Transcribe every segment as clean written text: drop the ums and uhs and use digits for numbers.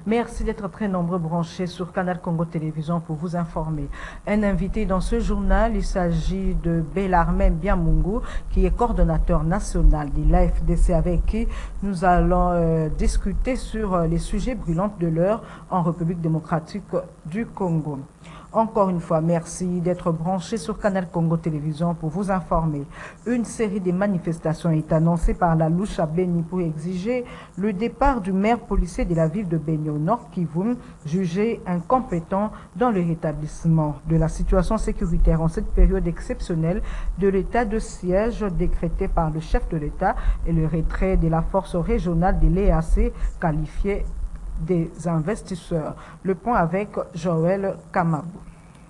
Merci d'être très nombreux branchés sur Canal Congo Télévision pour vous informer. Un invité dans ce journal, il s'agit de Bellarmin Biamungu, qui est coordonnateur national de l'AFDC, avec qui nous allons discuter sur les sujets brûlants de l'heure en République démocratique du Congo. Encore une fois, merci d'être branchés sur Canal Congo Télévision pour vous informer. Une série de manifestations est annoncée par la louche à Beni pour exiger le départ du maire policier de la ville de Beni au Nord Kivu, jugé incompétent dans le rétablissement de la situation sécuritaire en cette période exceptionnelle de l'état de siège décrété par le chef de l'État et le retrait de la force régionale de l'EAC qualifiée des investisseurs. Le point avec Joël Kamabou.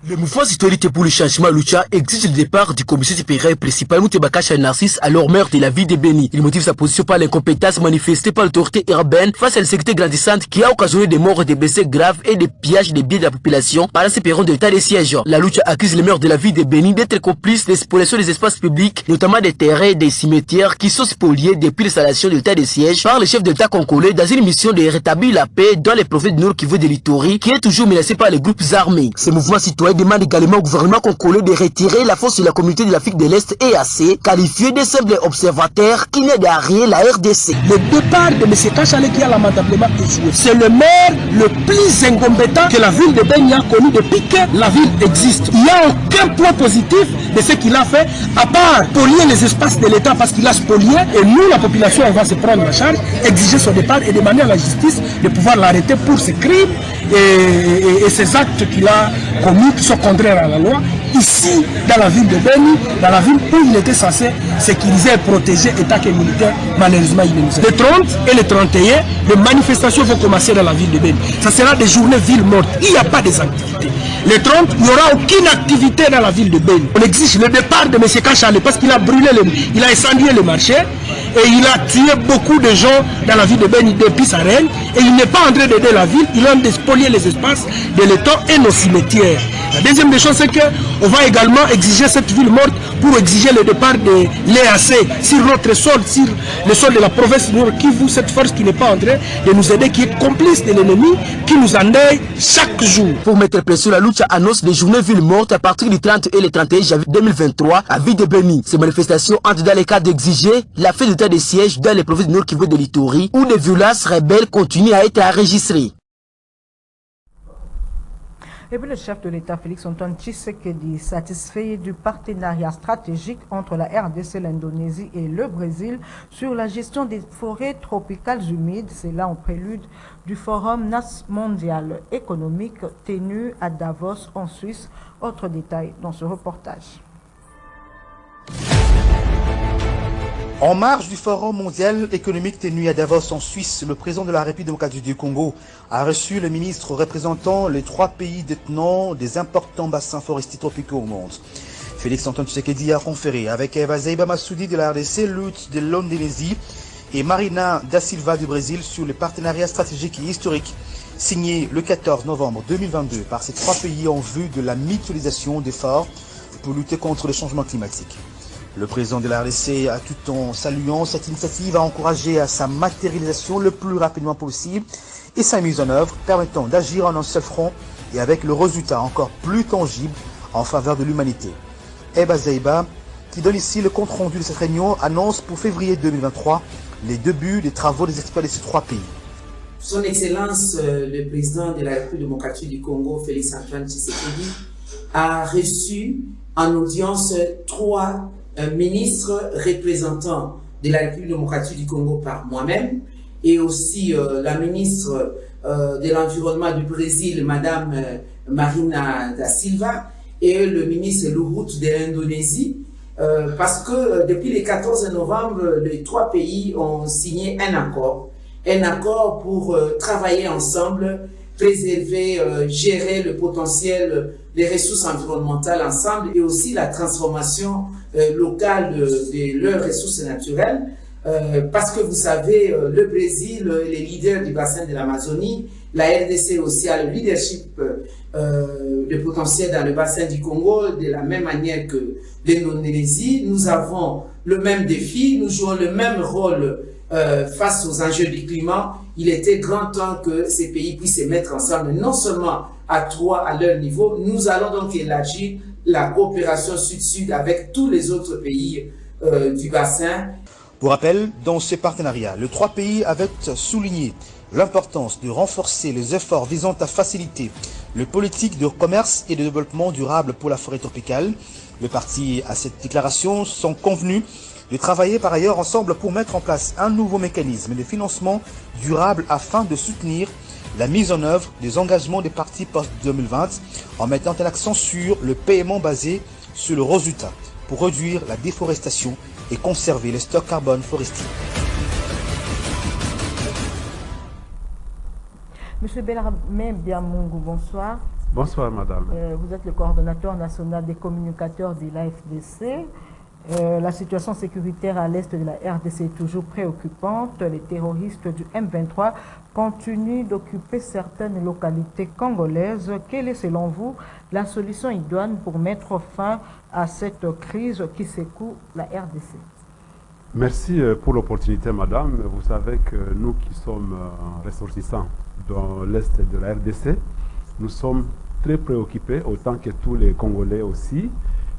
Le mouvement citoyen pour le changement Lucha exige le départ du commissaire supérieur principal Moutebakacha Narcisse, alors maire de la ville de Beni. Il motive sa position par l'incompétence manifestée par l'autorité urbaine face à l'insécurité grandissante qui a occasionné des morts, des blessés graves et des pillages des biens de la population pendant ces périodes de l'état de siège. La Lucha accuse les maires de la ville de Beni d'être complices de l'exploitation des espaces publics, notamment des terrains et des cimetières qui sont spoliés depuis l'installation de l'état de siège par le chef de l'État congolais dans une mission de rétablir la paix dans les provinces du Nord Kivu de l'Ituri qui est toujours menacée par les groupes armés. Ce mouvement citoyen demande également au gouvernement congolais de retirer la force de la communauté de l'Afrique de l'Est EAC, qualifiée de simple observateur qui n'aide à rien la RDC. Le départ de M. Kachale qui a lamentablement échoué, c'est le maire le plus incompétent que la ville de Beni a connu depuis que la ville existe. Il n'y a aucun point positif de ce qu'il a fait, à part spolier les espaces de l'État parce qu'il a spolié, et nous, la population, on va se prendre en charge, exiger son départ et demander à la justice de pouvoir l'arrêter pour ses crimes et ces actes qu'il a commis qui sont contraires à la loi, ici, dans la ville de Beni, dans la ville où il était censé sécuriser et protéger État et militaire. Malheureusement, il nous a. Le 30 et le 31, les manifestations vont commencer dans la ville de Beni. Ça sera des journées ville morte. Il n'y a pas des activités. Le 30, il n'y aura aucune activité dans la ville de Beni. On exige le départ de M. Kachale parce qu'il a brûlé, il a incendié le marché et il a tué beaucoup de gens dans la ville de Beni depuis sa reine. Et il n'est pas en train d'aider la ville, il a spolié les espaces de l'État et nos cimetières. La deuxième des choses, c'est qu'on va également exiger cette ville morte pour exiger le départ de l'EAC sur notre sol, sur le sol de la province Nord Kivu, cette force qui n'est pas en train de nous aider, qui est complice de l'ennemi, qui nous endeuille chaque jour. Pour mettre pression, la lutte annonce des journées villes mortes à partir du 30 et le 31 janvier 2023 à ville de Beni. Ces manifestations entrent dans le cadre d'exiger la fin de l'état de siège dans les provinces du Nord Kivu de l'Ituri, où des violences rebelles continuent à être enregistrées. Et puis le chef de l'État, Félix Antoine Tshisekedi, satisfait du partenariat stratégique entre la RDC, l'Indonésie et le Brésil sur la gestion des forêts tropicales humides. C'est là en prélude du Forum mondial économique tenu à Davos en Suisse. Autre détail dans ce reportage. En marge du Forum mondial économique tenu à Davos en Suisse, le président de la République démocratique du Congo a reçu le ministre représentant les 3 pays détenant des importants bassins forestiers tropicaux au monde. Félix Antoine Tshisekedi a conféré avec Eva Zeiba Massoudi de la RDC, Lutz de l'Indonésie et Marina da Silva du Brésil sur le partenariat stratégique et historique signé le 14 novembre 2022 par ces 3 pays en vue de la mutualisation d'efforts pour lutter contre le changement climatique. Le président de la RDC, a tout en saluant cette initiative, a encouragé à sa matérialisation le plus rapidement possible et sa mise en œuvre permettant d'agir en un seul front et avec le résultat encore plus tangible en faveur de l'humanité. Eba Zeiba, qui donne ici le compte-rendu de cette réunion, annonce pour février 2023 les débuts des travaux des experts de ces 3 pays. Son Excellence, le président de la République démocratique du Congo, Félix Antoine Tshisekedi, a reçu en audience 3 ministre représentant de la République démocratique du Congo par moi-même et aussi la ministre de l'Environnement du Brésil, Madame Marina da Silva, et le ministre Luhut de l'Indonésie, parce que depuis le 14 novembre, les 3 pays ont signé un accord pour travailler ensemble, préserver, gérer le potentiel des ressources environnementales ensemble et aussi la transformation locale de leurs ressources naturelles. Parce que vous savez, le Brésil est le leader du bassin de l'Amazonie, la RDC aussi a le leadership de potentiel dans le bassin du Congo, de la même manière que l'Indonésie. Nous avons le même défi, nous jouons le même rôle face aux enjeux du climat. il était grand temps que ces pays puissent se mettre ensemble, non seulement à trois à leur niveau. Nous allons donc élargir la coopération sud-sud avec tous les autres pays du bassin. Pour rappel, dans ce partenariat, les trois pays avaient souligné l'importance de renforcer les efforts visant à faciliter les politiques de commerce et de développement durable pour la forêt tropicale. Les parties à cette déclaration sont convenus de travailler par ailleurs ensemble pour mettre en place un nouveau mécanisme de financement durable afin de soutenir la mise en œuvre des engagements des parties post-2020 en mettant un accent sur le paiement basé sur le résultat pour réduire la déforestation et conserver les stocks carbone forestiers. Monsieur Bellarmin Biamungu, bonsoir. Bonsoir, madame. Vous êtes le coordonnateur national des communicateurs de l'AFDC. La situation sécuritaire à l'est de la RDC est toujours préoccupante. Les terroristes du M23 continuent d'occuper certaines localités congolaises. Quelle est, selon vous, la solution idoine pour mettre fin à cette crise qui secoue la RDC? Merci pour l'opportunité, madame. Vous savez que nous qui sommes ressortissants dans l'est de la RDC, nous sommes très préoccupés, autant que tous les Congolais aussi,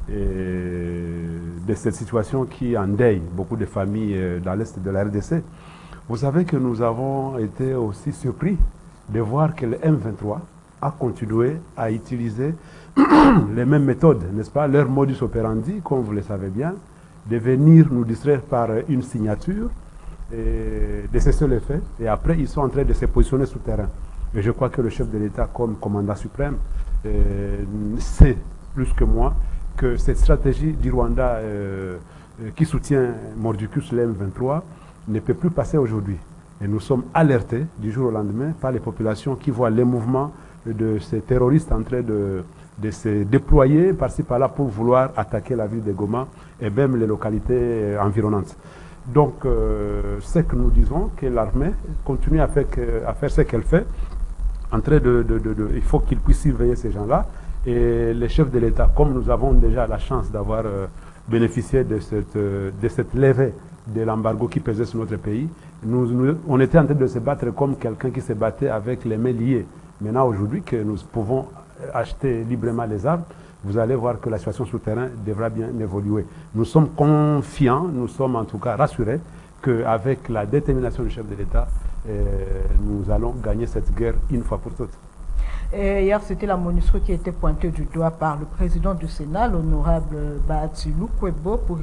de cette situation qui endeuille beaucoup de familles dans l'est de la RDC. Vous savez que nous avons été aussi surpris de voir que le M23 a continué à utiliser les mêmes méthodes, n'est-ce pas, leur modus operandi, comme vous le savez bien, de venir nous distraire par une signature, et de cesser les faits, et après ils sont en train de se positionner sur terrain. Et je crois que le chef de l'État, comme commandant suprême, sait plus que moi que cette stratégie du Rwanda qui soutient Mordicus le M23 ne peut plus passer aujourd'hui. Et nous sommes alertés du jour au lendemain par les populations qui voient les mouvements de ces terroristes en train de se déployer par-ci par-là pour vouloir attaquer la ville de Goma et même les localités environnantes. Donc, c'est que nous disons que l'armée continue à faire ce qu'elle fait. Il faut qu'il puisse surveiller ces gens-là. Et les chefs de l'État, comme nous avons déjà la chance d'avoir bénéficié de cette levée de l'embargo qui pesait sur notre pays, on était en train de se battre comme quelqu'un qui se battait avec les mains liées. Maintenant, aujourd'hui, que nous pouvons acheter librement les armes, vous allez voir que la situation sur le terrain devra bien évoluer. Nous sommes confiants, nous sommes en tout cas rassurés qu'avec la détermination du chef de l'État, nous allons gagner cette guerre une fois pour toutes. Et hier, c'était la MONUSCO qui était pointée du doigt par le président du Sénat, l'honorable Bahati Lukwebo, pour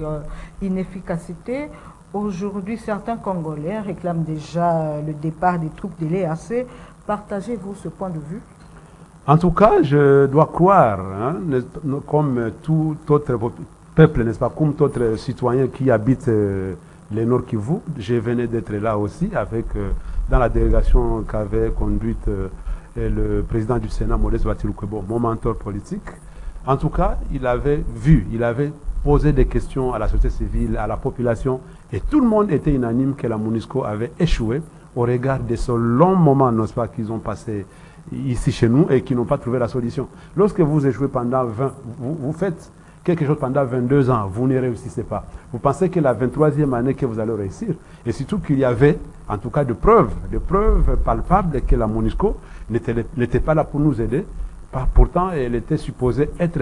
inefficacité. Aujourd'hui, certains Congolais réclament déjà le départ des troupes de l'EAC. Partagez-vous ce point de vue? En tout cas, je dois croire, comme tout autre peuple, n'est-ce pas, comme tout autre citoyen qui habite le Nord Kivu, je venais d'être là aussi avec, dans la délégation qu'avait conduite le président du Sénat, Modeste Bahati Lukwebo, mon mentor politique. En tout cas, il avait posé des questions à la société civile, à la population, et tout le monde était unanime que la MONUSCO avait échoué au regard de ce long moment, n'est-ce pas, qu'ils ont passé ici chez nous et qui n'ont pas trouvé la solution. Lorsque vous échouez pendant vous faites quelque chose pendant 22 ans, vous ne réussissez pas. Vous pensez que la 23e année que vous allez réussir, et surtout qu'il y avait en tout cas de preuves palpables que la MONUSCO n'était pas là pour nous aider. Pourtant, elle était supposée être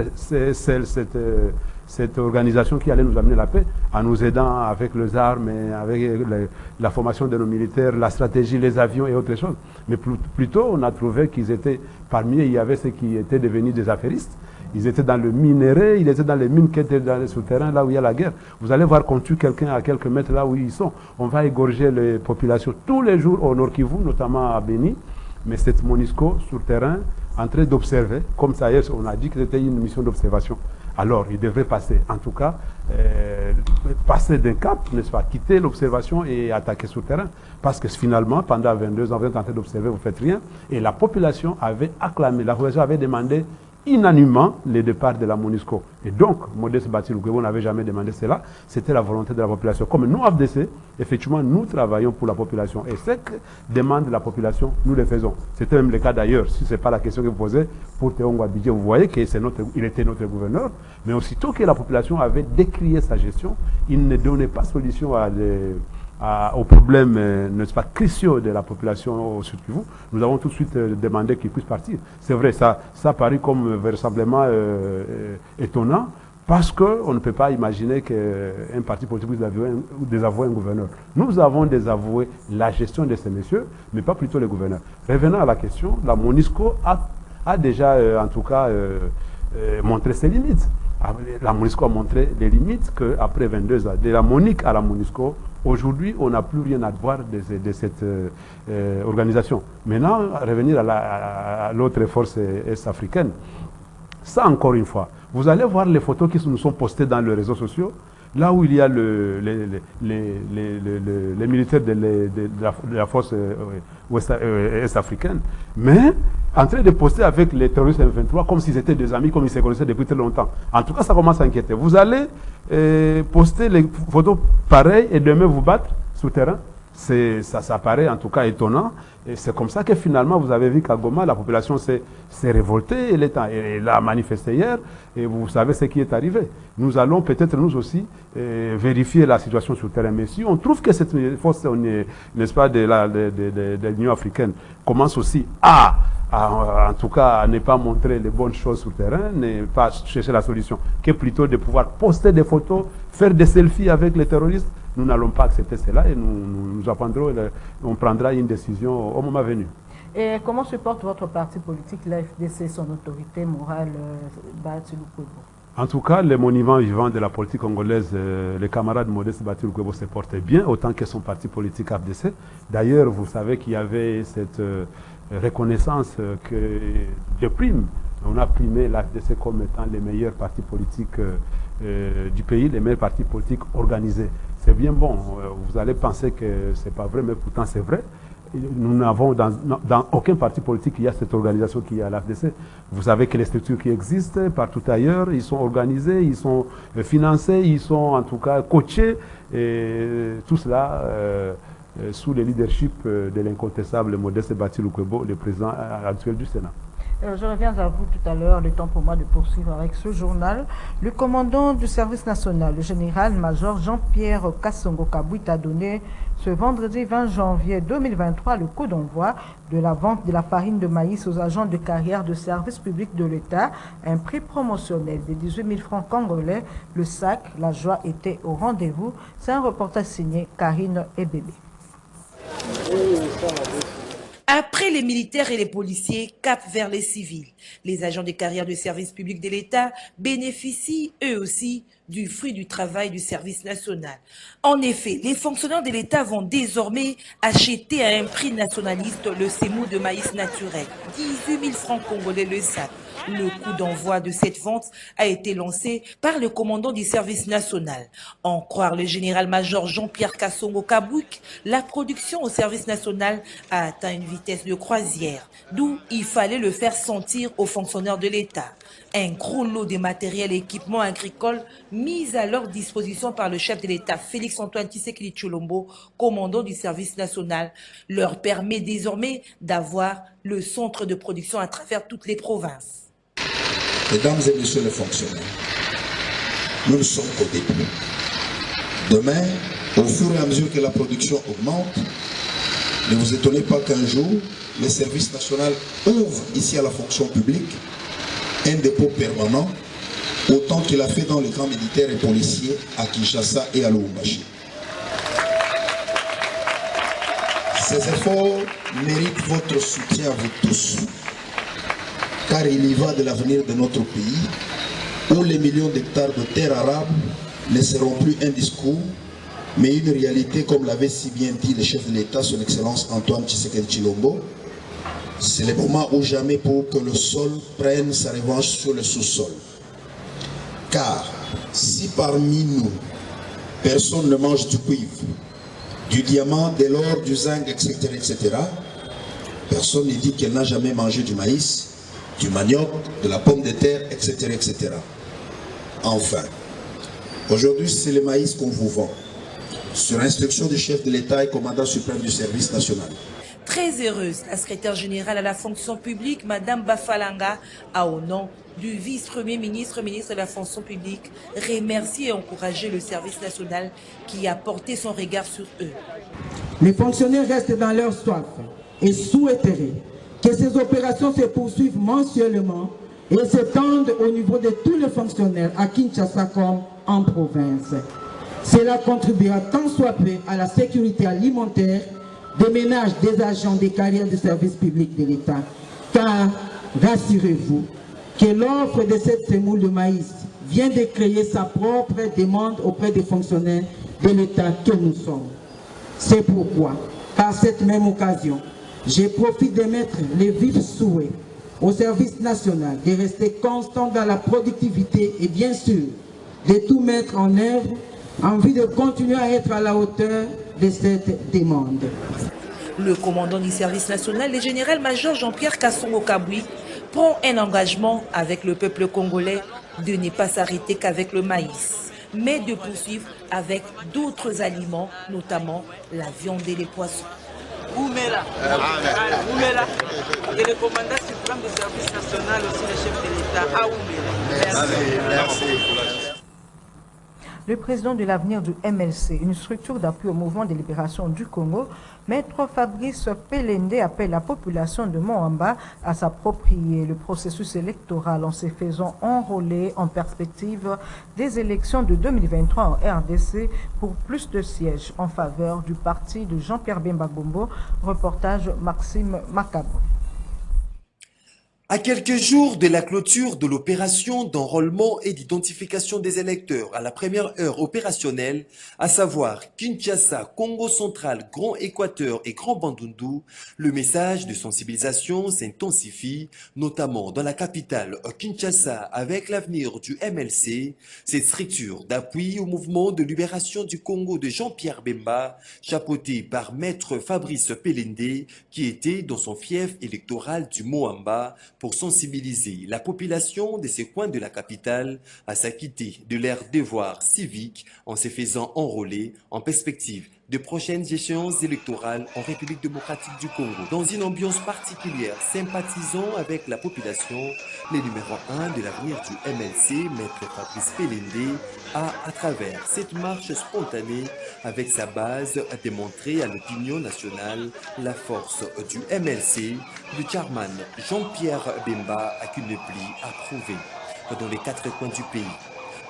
cette organisation qui allait nous amener la paix, en nous aidant avec les armes, avec la formation de nos militaires, la stratégie, les avions et autres choses. Mais plutôt, on a trouvé qu'ils étaient, parmi eux, il y avait ceux qui étaient devenus des affairistes. Ils étaient dans le minerai, ils étaient dans les mines qui étaient dans le souterrain, là où il y a la guerre. Vous allez voir qu'on tue quelqu'un à quelques mètres là où ils sont. On va égorger les populations tous les jours au Nord Kivu, notamment à Beni. Mais cette MONUSCO sur terrain, en train d'observer, comme ça hier, on a dit que c'était une mission d'observation. Alors, il devrait passer, en tout cas, passer d'un cap, n'est-ce pas, quitter l'observation et attaquer sur terrain. Parce que finalement, pendant 22 ans, vous êtes en train d'observer, vous ne faites rien. Et la population avait acclamé, la population avait demandé unanimement le départ de la MONUSCO. Et donc, Modeste Bahati Lukwebo n'avait jamais demandé cela. C'était la volonté de la population. Comme nous, AFDC, effectivement, nous travaillons pour la population. Et ce que demande la population, nous le faisons. C'était même le cas d'ailleurs, si ce n'est pas la question que vous posez, pour Théo Ngouabidje, vous voyez qu'il était notre gouverneur. Mais aussitôt que la population avait décrié sa gestion, il ne donnait pas solution aux problèmes, n'est-ce pas, cruciaux de la population au Sud Kivu, nous avons tout de suite demandé qu'ils puissent partir. C'est vrai, ça paraît comme véritablement étonnant, parce qu'on ne peut pas imaginer qu'un parti politique puisse désavouer un gouverneur. Nous avons désavoué la gestion de ces messieurs, mais pas plutôt les gouverneurs. Revenant à la question, la MONUSCO a déjà, en tout cas, montré ses limites. La MONUSCO a montré les limites qu'après 22 ans, de la MONUC à la MONUSCO, aujourd'hui, on n'a plus rien à voir de cette organisation. Maintenant, revenir à l'autre force est-africaine. Ça, encore une fois, vous allez voir les photos qui nous sont postées dans les réseaux sociaux, là où il y a les militaires de la force est-africaine, mais en train de poster avec les terroristes M23 comme s'ils étaient des amis, comme ils se connaissaient depuis très longtemps. En tout cas, ça commence à inquiéter. Vous allez poster les photos pareilles et demain vous battre sous terrain. Ça paraît en tout cas étonnant. Et c'est comme ça que finalement, vous avez vu qu'à Goma, la population s'est révoltée. Elle a manifesté hier. Et vous savez ce qui est arrivé. Nous allons peut-être nous aussi vérifier la situation sur le terrain. Mais si on trouve que cette force, n'est-ce pas, de l'Union africaine commence aussi en tout cas, à ne pas montrer les bonnes choses sur le terrain, ne pas chercher la solution, que plutôt de pouvoir poster des photos, faire des selfies avec les terroristes, nous n'allons pas accepter cela et nous apprendrons, on prendra une décision au moment venu. Et comment se porte votre parti politique, l'AFDC, son autorité morale, Batsy Lukwebo? En tout cas, les monuments vivants de la politique congolaise, les camarades Modeste Batsy Lukwebo se portent bien, autant que son parti politique AFDC. D'ailleurs, vous savez qu'il y avait cette reconnaissance que de prime, on a primé l'AFDC comme étant les meilleurs partis politiques du pays, les meilleurs partis politiques organisés. C'est bien bon, vous allez penser que ce n'est pas vrai, mais pourtant c'est vrai. Nous n'avons dans aucun parti politique il y a cette organisation qui est à l'AFDC. Vous savez que les structures qui existent partout ailleurs, ils sont organisés, ils sont financés, ils sont en tout cas coachés, et tout cela sous le leadership de l'incontestable Modeste Batsy Lukwebo, le président actuel du Sénat. Je reviens à vous tout à l'heure, le temps pour moi de poursuivre avec ce journal. Le commandant du service national, le général-major Jean-Pierre Kassongo Kabwit, a donné ce vendredi 20 janvier 2023 le coup d'envoi de la vente de la farine de maïs aux agents de carrière de service public de l'État, un prix promotionnel de 18 000 francs congolais. Le sac, la joie était au rendez-vous. C'est un reportage signé Karine Ebebe. Après les militaires et les policiers, cap vers les civils. Les agents de carrière de service public de l'État bénéficient eux aussi du fruit du travail du service national. En effet, les fonctionnaires de l'État vont désormais acheter à un prix nationaliste le semoule de maïs naturel, 18 000 francs congolais le sac. Le coup d'envoi de cette vente a été lancé par le commandant du service national. En croire le général-major Jean-Pierre Kassongo Kabwit, la production au service national a atteint une vitesse de croisière, d'où il fallait le faire sentir aux fonctionnaires de l'État. Un gros lot de matériel et équipements agricoles mis à leur disposition par le chef de l'État, Félix-Antoine Tshisekedi Tshilombo, commandant du service national, leur permet désormais d'avoir le centre de production à travers toutes les provinces. Mesdames et messieurs les fonctionnaires, nous ne sommes qu'au début. Demain, au fur et à mesure que la production augmente, ne vous étonnez pas qu'un jour, le service national ouvre ici à la fonction publique un dépôt permanent, autant qu'il a fait dans les camps militaires et policiers à Kinshasa et à Lubumbashi. Ces efforts méritent votre soutien à vous tous, car il y va de l'avenir de notre pays, où les millions d'hectares de terres arabes ne seront plus un discours, mais une réalité, comme l'avait si bien dit le chef de l'État, son Excellence Antoine Tshisekedi Tshilombo. C'est le moment ou jamais pour que le sol prenne sa revanche sur le sous-sol. Car si parmi nous, personne ne mange du cuivre, du diamant, de l'or, du zinc, etc., personne ne dit qu'elle n'a jamais mangé du maïs, du manioc, de la pomme de terre, etc., etc. Enfin, aujourd'hui, c'est le maïs qu'on vous vend, sur instruction du chef de l'État et commandant suprême du service national. Très heureuse, la secrétaire générale à la fonction publique, Madame Bafalanga, a au nom du vice-premier ministre, ministre de la fonction publique, remercié et encouragé le service national qui a porté son regard sur eux. Les fonctionnaires restent dans leur soif et souhaiteraient que ces opérations se poursuivent mensuellement et s'étendent au niveau de tous les fonctionnaires à Kinshasa comme en province. Cela contribuera tant soit peu à la sécurité alimentaire des ménages des agents des carrières de service public de l'État. Car, rassurez-vous, que l'offre de cette semoule de maïs vient de créer sa propre demande auprès des fonctionnaires de l'État que nous sommes. C'est pourquoi, par cette même occasion, je profite de mettre les vifs souhaits au service national de rester constant dans la productivité et bien sûr de tout mettre en œuvre en vue de continuer à être à la hauteur de cette demande. Le commandant du service national, le général-major Jean-Pierre Kassongo-Kabwi, prend un engagement avec le peuple congolais de ne pas s'arrêter qu'avec le maïs, mais de poursuivre avec d'autres aliments, notamment la viande et les poissons. Oumela, et le commandant suprême du service national, aussi le chef de l'État, à Oumela. Merci. Le président de l'avenir du MLC, une structure d'appui au mouvement de libération du Congo, Maître Fabrice Pelende appelle la population de Moamba à s'approprier le processus électoral en se faisant enrôler en perspective des élections de 2023 en RDC pour plus de sièges en faveur du parti de Jean-Pierre Bemba Gombo. Reportage Maxime Macabo. À quelques jours de la clôture de l'opération d'enrôlement et d'identification des électeurs à la première heure opérationnelle, à savoir Kinshasa, Congo central, Grand Équateur et Grand Bandundu, le message de sensibilisation s'intensifie, notamment dans la capitale Kinshasa avec l'avenir du MLC, cette structure d'appui au mouvement de libération du Congo de Jean-Pierre Bemba, chapeautée par Maître Fabrice Pelende, qui était dans son fief électoral du Moamba, pour sensibiliser la population de ces coins de la capitale à s'acquitter de leurs devoirs civiques en se faisant enrôler en perspective de prochaines échéances électorales en République démocratique du Congo. Dans une ambiance particulière, sympathisant avec la population, le numéro 1 de l'avenir du MLC, Maître Fabrice Pelende, a, à travers cette marche spontanée avec sa base, démontré à l'opinion nationale la force du MLC, du chairman Jean-Pierre Bemba à qu'il ne plie à prouver dans les 4 coins du pays.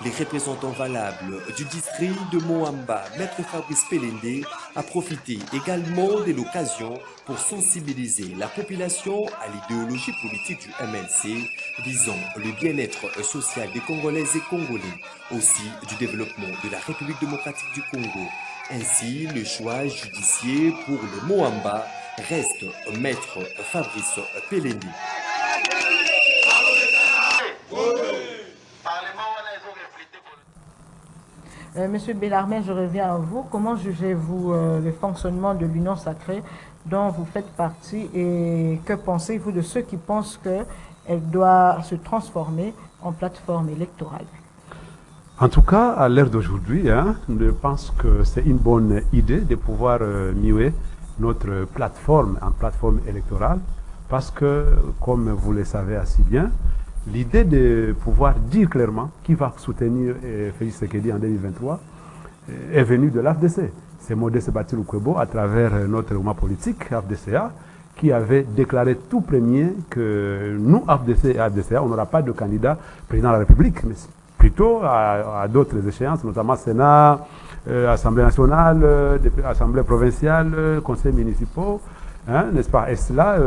Les représentants valables du district de Moamba, Maître Fabrice Pelende, a profité également de l'occasion pour sensibiliser la population à l'idéologie politique du MLC, visant le bien-être social des Congolaises et Congolais, aussi du développement de la République démocratique du Congo. Ainsi, le choix judiciaire pour le Moamba reste Maître Fabrice Pelende. Monsieur Bellarmin, je reviens à vous. Comment jugez-vous le fonctionnement de l'Union sacrée dont vous faites partie et que pensez-vous de ceux qui pensent qu'elle doit se transformer en plateforme électorale? En tout cas, à l'ère d'aujourd'hui, je pense que c'est une bonne idée de pouvoir muer notre plateforme en plateforme électorale parce que, comme vous le savez assez bien, l'idée de pouvoir dire clairement qui va soutenir Félix Tshisekedi en 2023 est venue de l'AFDC. C'est Modeste Batilou-Kwebo à travers notre mouvement politique, AFDCA, qui avait déclaré tout premier que nous, AFDC et AFDCA, on n'aura pas de candidat président de la République, mais plutôt à d'autres échéances, notamment Sénat, Assemblée nationale, Assemblée provinciale, conseils municipaux. N'est-ce pas? Et cela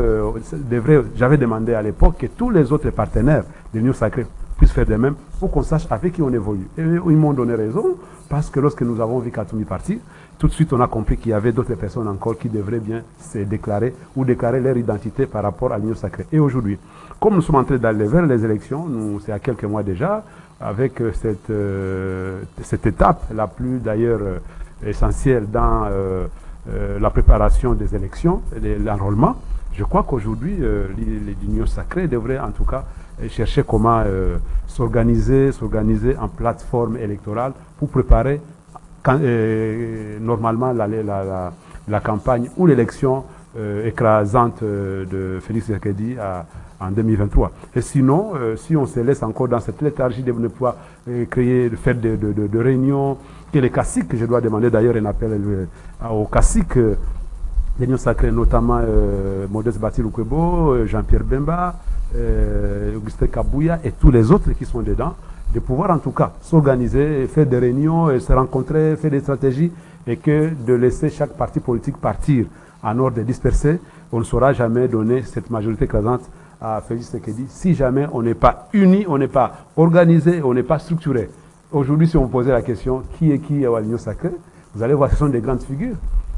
j'avais demandé à l'époque que tous les autres partenaires de l'Union sacrée puissent faire de même pour qu'on sache avec qui on évolue. Et ils m'ont donné raison parce que lorsque nous avons vu Katoumi partir, tout de suite on a compris qu'il y avait d'autres personnes encore qui devraient bien se déclarer ou déclarer leur identité par rapport à l'Union sacrée. Et aujourd'hui, comme nous sommes en train d'aller vers les élections, c'est à quelques mois déjà, avec cette étape la plus d'ailleurs essentielle dans la préparation des élections, l'enrôlement, je crois qu'aujourd'hui, l'Union sacrée devrait en tout cas chercher comment s'organiser en plateforme électorale pour préparer normalement la campagne ou l'élection écrasante de Félix Tshisekedi en 2023. Et sinon, si on se laisse encore dans cette léthargie de ne pouvoir faire de réunions, que les caciques, je dois demander d'ailleurs un appel aux caciques de l'Union sacrée, notamment Modeste Bati Lukwebo, Jean-Pierre Bemba, Augustin Kabouya et tous les autres qui sont dedans, de pouvoir en tout cas s'organiser, faire des réunions, se rencontrer, faire des stratégies, et que de laisser chaque parti politique partir en ordre dispersé, on ne saura jamais donner cette majorité écrasante à Félix Tshisekedi si jamais on n'est pas unis, on n'est pas organisé, on n'est pas structuré. Aujourd'hui, si on vous posait la question qui est qui à l'Union sacrée, vous allez voir, ce sont des grandes figures,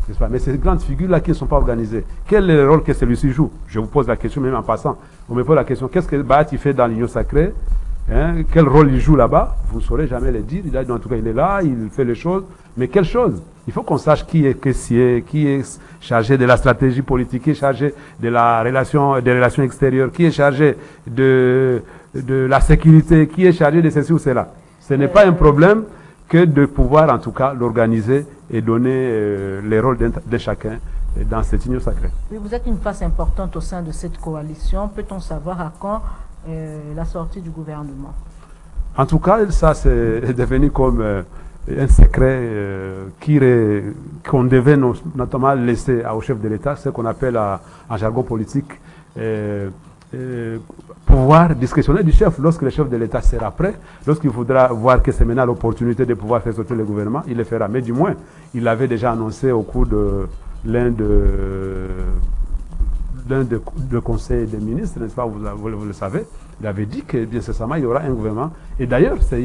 n'est-ce pas? Mais ces grandes figures-là qui ne sont pas organisées, quel est le rôle que celui-ci joue? Je vous pose la question même en passant. On me pose la question, qu'est-ce que Bahati fait dans l'Union sacrée? Quel rôle il joue là-bas? Vous ne saurez jamais le dire. En tout cas, il est là, il fait les choses. Mais quelle chose? Il faut qu'on sache qui est chargé de la stratégie politique, qui est chargé de des relations extérieures, qui est chargé de la sécurité, qui est chargé de ceci ou cela. Ce n'est pas un problème que de pouvoir en tout cas l'organiser et donner les rôles de chacun dans cette union sacrée. Oui, vous êtes une place importante au sein de cette coalition. Peut-on savoir à quand la sortie du gouvernement? En tout cas, ça c'est devenu comme un secret qu'on devait notamment laisser au chef de l'État, ce qu'on appelle en jargon politique pouvoir discrétionnaire du chef. Lorsque le chef de l'État sera prêt, lorsqu'il voudra voir que c'est maintenant l'opportunité de pouvoir faire sortir le gouvernement, il le fera. Mais du moins, il l'avait déjà annoncé au cours de l'un de conseils des ministres, n'est-ce pas, vous le savez, il avait dit que bien nécessairement il y aura un gouvernement. Et d'ailleurs, ce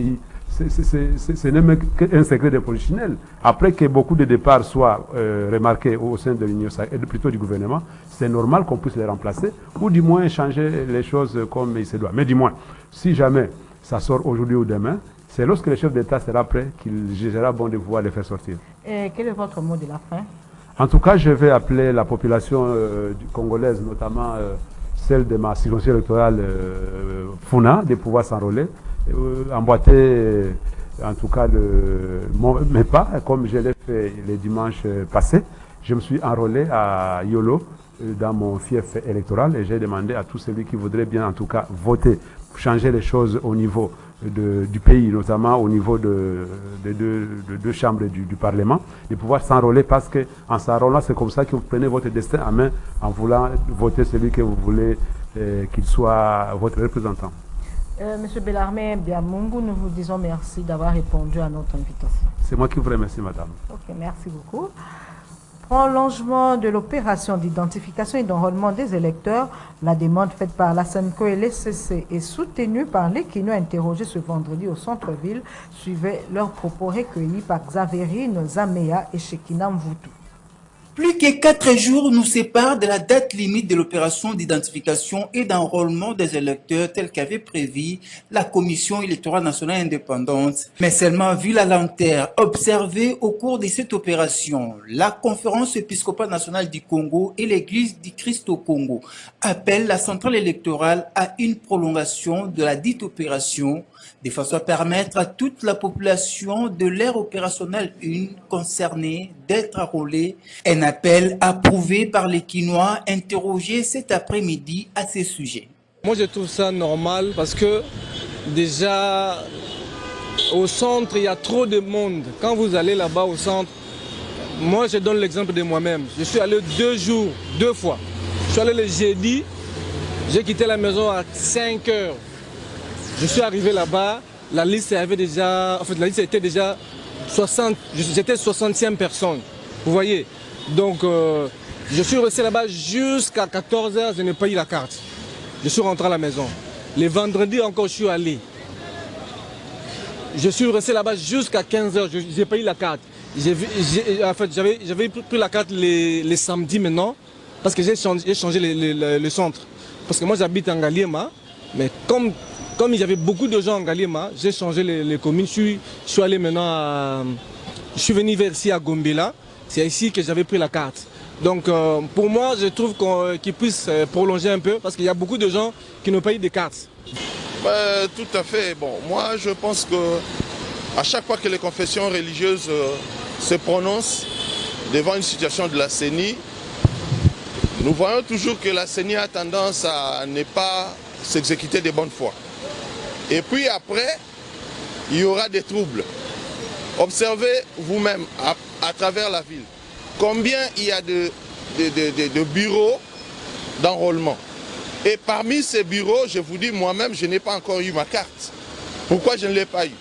n'est même qu'un secret de polichinelle. Après que beaucoup de départs soient remarqués au sein de l'Union, plutôt du gouvernement, c'est normal qu'on puisse les remplacer, ou du moins changer les choses comme il se doit. Mais du moins, si jamais ça sort aujourd'hui ou demain, c'est lorsque le chef d'État sera prêt qu'il jugera bon de pouvoir les faire sortir. Et quel est votre mot de la fin? En tout cas, je vais appeler la population congolaise, notamment celle de ma circonscription électorale Funa, de pouvoir s'enrôler, emboîter en tout cas mes pas, comme je l'ai fait le dimanche passé. Je me suis enrôlé à Yolo, dans mon fief électoral, et j'ai demandé à tous celui qui voudrait bien en tout cas voter, changer les choses au niveau du pays, notamment au niveau de deux chambres du Parlement, de pouvoir s'enrôler, parce qu'en s'enrôlant, c'est comme ça que vous prenez votre destin en main en voulant voter celui que vous voulez qu'il soit votre représentant. Monsieur Bellarmé Biamungu, nous vous disons merci d'avoir répondu à notre invitation. C'est moi qui vous remercie, madame. Ok, merci beaucoup. Prolongement de l'opération d'identification et d'enrôlement des électeurs, la demande faite par la SENCO et l'SCC est soutenue par les Kino interrogés ce vendredi au centre-ville, suivait leurs propos recueillis par Xaverine Zamea et Shekina Mvutu. Plus que 4 jours nous séparent de la date limite de l'opération d'identification et d'enrôlement des électeurs telle qu'avait prévu la Commission électorale nationale indépendante. Mais seulement vu la lenteur observée au cours de cette opération, la Conférence épiscopale nationale du Congo et l'Église du Christ au Congo appellent la centrale électorale à une prolongation de la dite opération de façon à permettre à toute la population de l'ère opérationnelle 1 concernée d'être enrôlée. Un appel approuvé par les Quinois interrogés cet après-midi à ce sujet. Moi je trouve ça normal parce que déjà au centre il y a trop de monde. Quand vous allez là-bas au centre, moi je donne l'exemple de moi-même. Je suis allé 2 fois. Je suis allé le jeudi, j'ai quitté la maison à 5 heures. Je suis arrivé là-bas, la liste avait déjà, la liste était déjà 60, j'étais 60e personne, vous voyez. Donc je suis resté là-bas jusqu'à 14 h, je n'ai pas eu la carte. Je suis rentré à la maison. Les vendredis encore, je suis allé. Je suis resté là-bas jusqu'à 15 h, je n'ai pas eu la carte. En fait, j'avais pris la carte les samedis maintenant, parce que j'ai changé le centre. Parce que moi j'habite en Ngaliema, mais comme il y avait beaucoup de gens en Ngaliema, j'ai changé les communes. Je suis allé maintenant je suis venu vers ici à Gombela. C'est ici que j'avais pris la carte. Donc pour moi, je trouve qu'ils puissent prolonger un peu parce qu'il y a beaucoup de gens qui n'ont pas eu de cartes. Tout à fait. Bon, moi je pense que à chaque fois que les confessions religieuses se prononcent devant une situation de la CENI, Nous voyons toujours que la CENI a tendance à ne pas s'exécuter de bonne foi. Et puis après, il y aura des troubles. Observez vous-même à travers la ville combien il y a de bureaux d'enrôlement. Et parmi ces bureaux, je vous dis moi-même, je n'ai pas encore eu ma carte. Pourquoi je ne l'ai pas eu?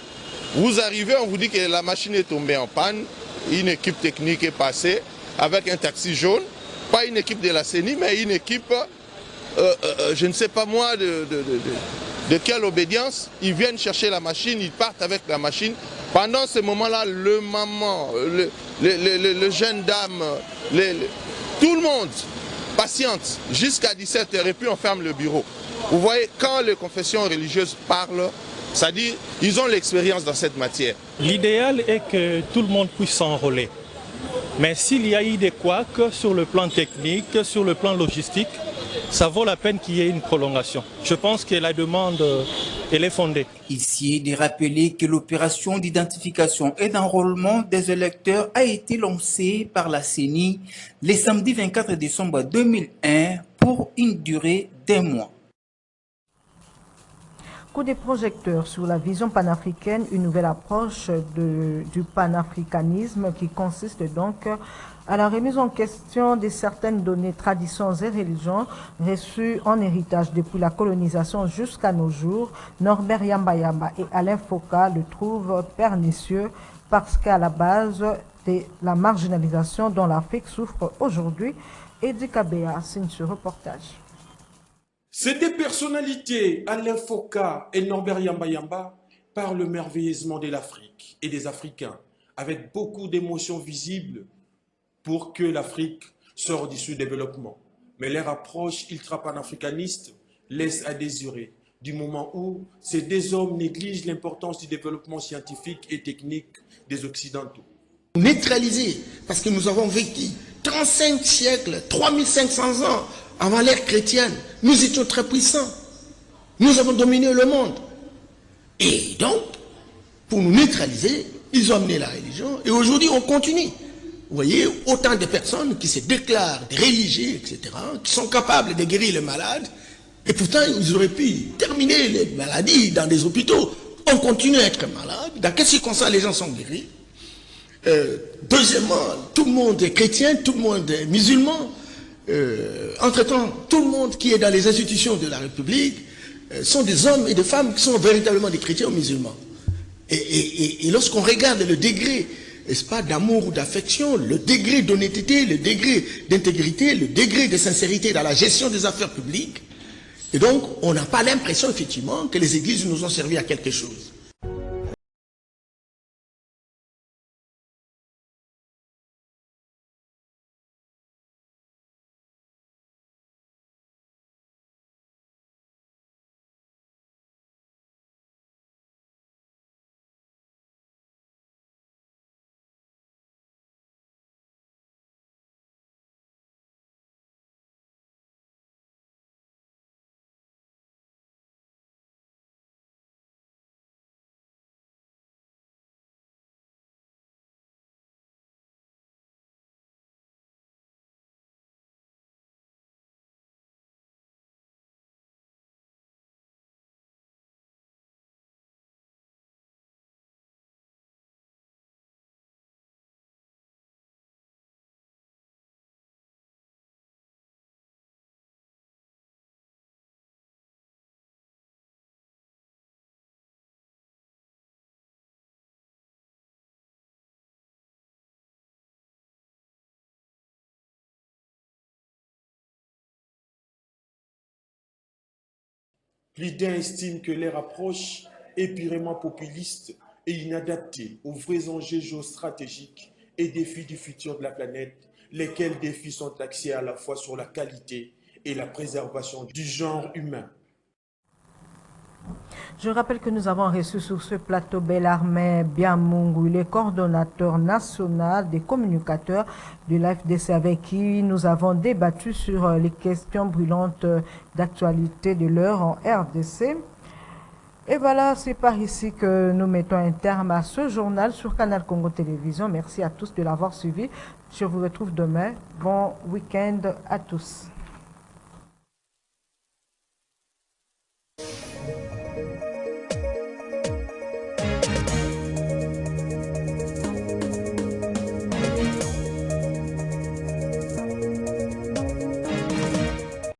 Vous arrivez, on vous dit que la machine est tombée en panne, une équipe technique est passée avec un taxi jaune, pas une équipe de la CENI, mais une équipe, je ne sais pas moi, de quelle obédience. Ils viennent chercher la machine, ils partent avec la machine. Pendant ce moment-là, le maman, le jeune dame, tout le monde patiente jusqu'à 17h et puis on ferme le bureau. Vous voyez, quand les confessions religieuses parlent, c'est-à-dire ils ont l'expérience dans cette matière. L'idéal est que tout le monde puisse s'enrôler. Mais s'il y a eu des couacs sur le plan technique, sur le plan logistique, ça vaut la peine qu'il y ait une prolongation. Je pense que la demande, elle est fondée. Ici, de rappeler que l'opération d'identification et d'enrôlement des électeurs a été lancée par la CENI le samedi 24 décembre 2001 pour une durée d'1 mois. Coup des projecteurs sur la vision panafricaine, une nouvelle approche du panafricanisme qui consiste donc à la remise en question de certaines données, traditions et religions reçues en héritage depuis la colonisation jusqu'à nos jours. Norbert Yamba et Alain Foka le trouvent pernicieux parce qu'à la base de la marginalisation dont l'Afrique souffre aujourd'hui. Edi Kabea signe ce reportage. Ces deux personnalités, Alain Foka et Norbert Yamba, parlent merveilleusement de l'Afrique et des Africains, avec beaucoup d'émotions visibles pour que l'Afrique sorte du sous-développement. Mais leur approche ultra-panafricaniste laisse à désirer, du moment où ces deux hommes négligent l'importance du développement scientifique et technique des Occidentaux. Neutraliser, parce que nous avons vécu 35 siècles, 3500 ans avant l'ère chrétienne, nous étions très puissants. Nous avons dominé le monde. Et donc, pour nous neutraliser, ils ont amené la religion. Et aujourd'hui, on continue. Vous voyez, autant de personnes qui se déclarent des religieux, etc., qui sont capables de guérir les malades. Et pourtant, ils auraient pu terminer les maladies dans des hôpitaux. On continue à être malade. Dans quelles circonstances les gens sont guéris? Deuxièmement, tout le monde est chrétien, tout le monde est musulman. Entre-temps, tout le monde qui est dans les institutions de la République sont des hommes et des femmes qui sont véritablement des chrétiens ou musulmans. Et lorsqu'on regarde le degré, n'est-ce pas, d'amour ou d'affection, le degré d'honnêteté, le degré d'intégrité, le degré de sincérité dans la gestion des affaires publiques, et donc on n'a pas l'impression effectivement que les églises nous ont servi à quelque chose. L'idée estime que leur approche est purement populiste et inadaptée aux vrais enjeux géostratégiques et défis du futur de la planète, lesquels défis sont axés à la fois sur la qualité et la préservation du genre humain. Je rappelle que nous avons reçu sur ce plateau Bellarmin Biamungu, le coordonnateur national des communicateurs de l'AFDC, avec qui nous avons débattu sur les questions brûlantes d'actualité de l'heure en RDC. Et voilà, c'est par ici que nous mettons un terme à ce journal sur Canal Congo Télévision. Merci à tous de l'avoir suivi. Je vous retrouve demain. Bon week-end à tous.